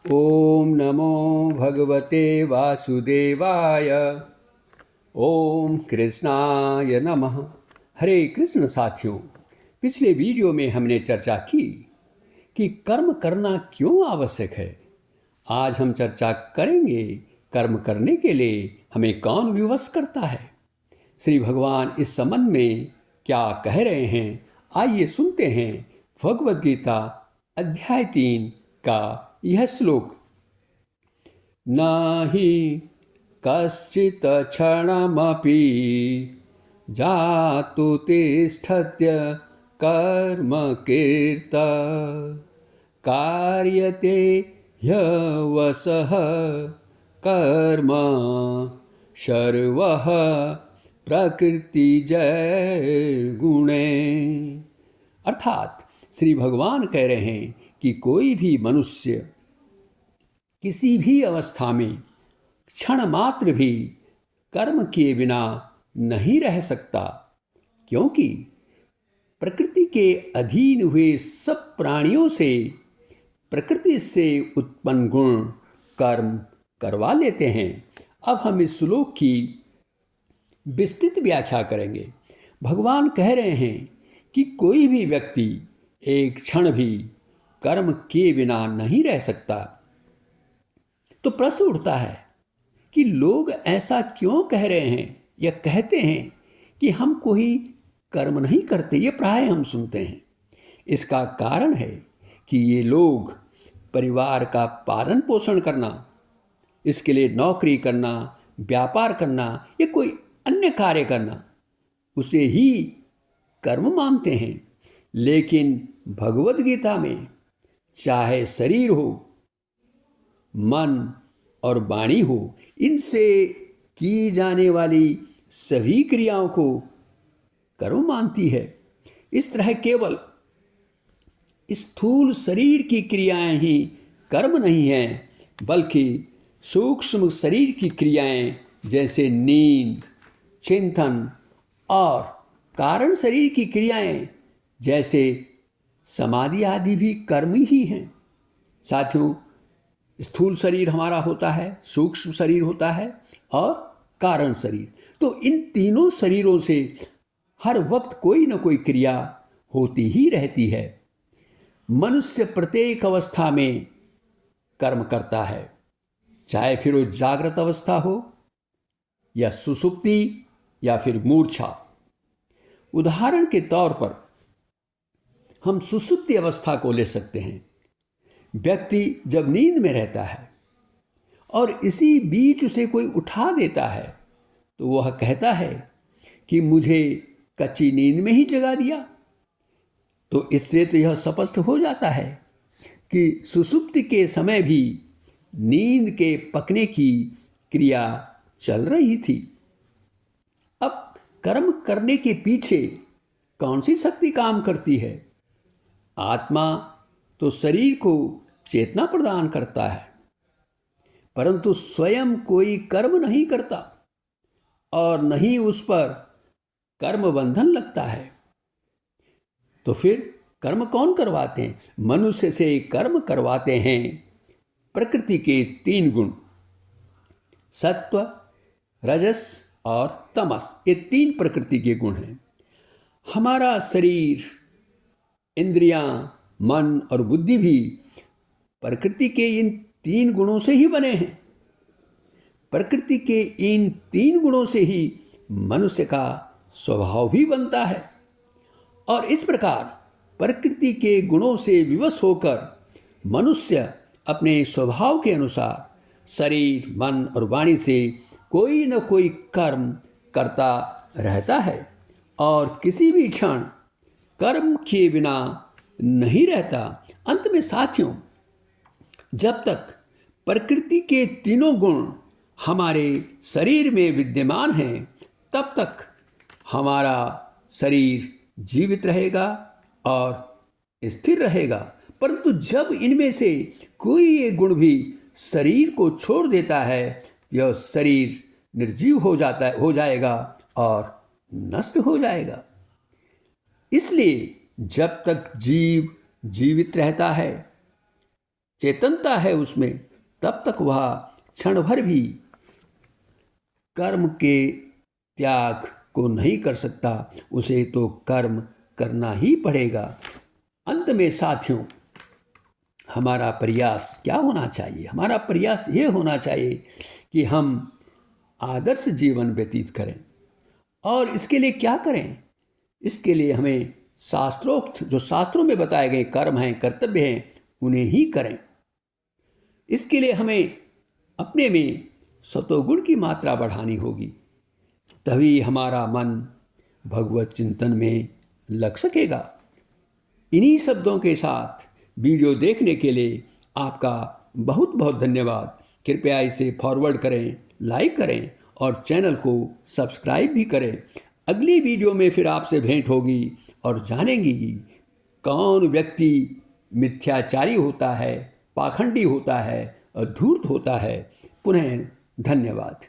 ओम नमो भगवते वासुदेवाय। ओम कृष्णाय नमः। हरे कृष्ण साथियों, पिछले वीडियो में हमने चर्चा की कि कर्म करना क्यों आवश्यक है। आज हम चर्चा करेंगे कर्म करने के लिए हमें कौन विवश करता है। श्री भगवान इस संबंध में क्या कह रहे हैं, आइए सुनते हैं भगवद गीता अध्याय 3 का यह श्लोक। न हि कश्चित् क्षणमपि जातु तिष्ठत्य कर्म कीर्त कार्यते ह्यवसः कर्म सर्वः प्रकृतिजैर्गुणे। अर्थात श्री भगवान कह रहे हैं कि कोई भी मनुष्य किसी भी अवस्था में क्षण मात्र भी कर्म किए बिना नहीं रह सकता, क्योंकि प्रकृति के अधीन हुए सब प्राणियों से प्रकृति से उत्पन्न गुण कर्म करवा लेते हैं। अब हम इस श्लोक की विस्तृत व्याख्या करेंगे। भगवान कह रहे हैं कि कोई भी व्यक्ति एक क्षण भी कर्म किए बिना नहीं रह सकता। तो प्रश्न उठता है कि लोग ऐसा क्यों कह रहे हैं या कहते हैं कि हम कोई कर्म नहीं करते। ये प्राय हम सुनते हैं। इसका कारण है कि ये लोग परिवार का पालन पोषण करना, इसके लिए नौकरी करना, व्यापार करना या कोई अन्य कार्य करना, उसे ही कर्म मानते हैं। लेकिन भगवद गीता में चाहे शरीर हो, मन और वाणी हो, इनसे की जाने वाली सभी क्रियाओं को कर्म मानती है। इस तरह केवल स्थूल शरीर की क्रियाएं ही कर्म नहीं हैं, बल्कि सूक्ष्म शरीर की क्रियाएं जैसे नींद, चिंतन और कारण शरीर की क्रियाएं जैसे समाधि आदि भी कर्म ही हैं। साथियों, स्थूल शरीर हमारा होता है, सूक्ष्म शरीर होता है और कारण शरीर। तो इन तीनों शरीरों से हर वक्त कोई न कोई क्रिया होती ही रहती है। मनुष्य प्रत्येक अवस्था में कर्म करता है, चाहे फिर वो जागृत अवस्था हो या सुषुप्ति या फिर मूर्छा। उदाहरण के तौर पर हम सुषुप्ति अवस्था को ले सकते हैं। व्यक्ति जब नींद में रहता है और इसी बीच उसे कोई उठा देता है, तो वह कहता है कि मुझे कच्ची नींद में ही जगा दिया। तो इससे तो यह स्पष्ट हो जाता है कि सुषुप्ति के समय भी नींद के पकने की क्रिया चल रही थी। अब कर्म करने के पीछे कौन सी शक्ति काम करती है? आत्मा तो शरीर को चेतना प्रदान करता है, परंतु स्वयं कोई कर्म नहीं करता और न ही उस पर कर्म बंधन लगता है। तो फिर कर्म कौन करवाते हैं? मनुष्य से कर्म करवाते हैं प्रकृति के 3 गुण, सत्व, रजस और तमस। ये 3 प्रकृति के गुण हैं। हमारा शरीर, इंद्रियां, मन और बुद्धि भी प्रकृति के इन 3 गुणों से ही बने हैं। प्रकृति के इन 3 गुणों से ही मनुष्य का स्वभाव भी बनता है। और इस प्रकार प्रकृति के गुणों से विवश होकर मनुष्य अपने स्वभाव के अनुसार शरीर, मन और वाणी से कोई न कोई कर्म करता रहता है और किसी भी क्षण कर्म किए बिना नहीं रहता। अंत में साथियों, जब तक प्रकृति के तीनों गुण हमारे शरीर में विद्यमान हैं, तब तक हमारा शरीर जीवित रहेगा और स्थिर रहेगा। परंतु जब इनमें से कोई एक गुण भी शरीर को छोड़ देता है, यह शरीर निर्जीव हो जाएगा और नष्ट हो जाएगा। इसलिए जब तक जीव जीवित रहता है, चेतनता है उसमें, तब तक वह क्षण भर भी कर्म के त्याग को नहीं कर सकता। उसे तो कर्म करना ही पड़ेगा। अंत में साथियों, हमारा प्रयास क्या होना चाहिए? हमारा प्रयास ये होना चाहिए कि हम आदर्श जीवन व्यतीत करें। और इसके लिए क्या करें? इसके लिए हमें शास्त्रोक्त, जो शास्त्रों में बताए गए कर्म हैं, कर्तव्य हैं, उन्हें ही करें। इसके लिए हमें अपने में सतोगुण की मात्रा बढ़ानी होगी, तभी हमारा मन भगवत चिंतन में लग सकेगा। इन्हीं शब्दों के साथ वीडियो देखने के लिए आपका बहुत बहुत धन्यवाद। कृपया इसे फॉरवर्ड करें, लाइक करें और चैनल को सब्सक्राइब भी करें। अगली वीडियो में फिर आपसे भेंट होगी और जानेंगी कि कौन व्यक्ति मिथ्याचारी होता है, पाखंडी होता है और धूर्त होता है। पुनः धन्यवाद।